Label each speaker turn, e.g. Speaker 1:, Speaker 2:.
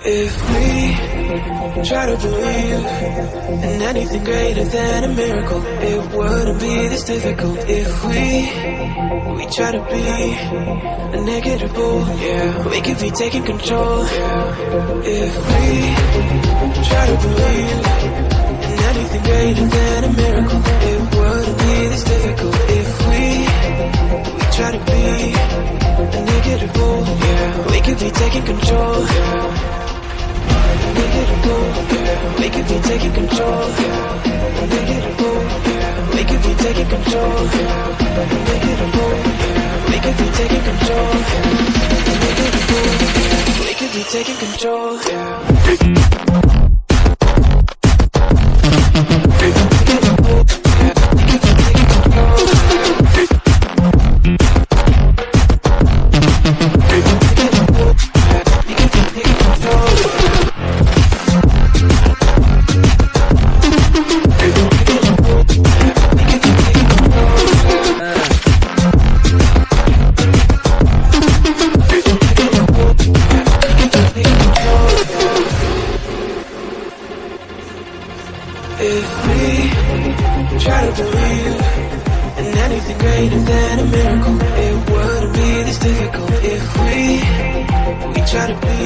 Speaker 1: If we try to believe in anything greater than a miracle, it wouldn't be this difficult. If we try to be a negative bull, yeah, we could be taking control, yeah. If we try to believe in anything greater than a miracle, it wouldn't be this difficult. If we try to be a negative bull, yeah, we could be taking control, yeah. We could be taking control. We could be taking control. We could be taking control. We could be taking control. If we try to believe in anything greater than a miracle, it wouldn't be this difficult. If we try to be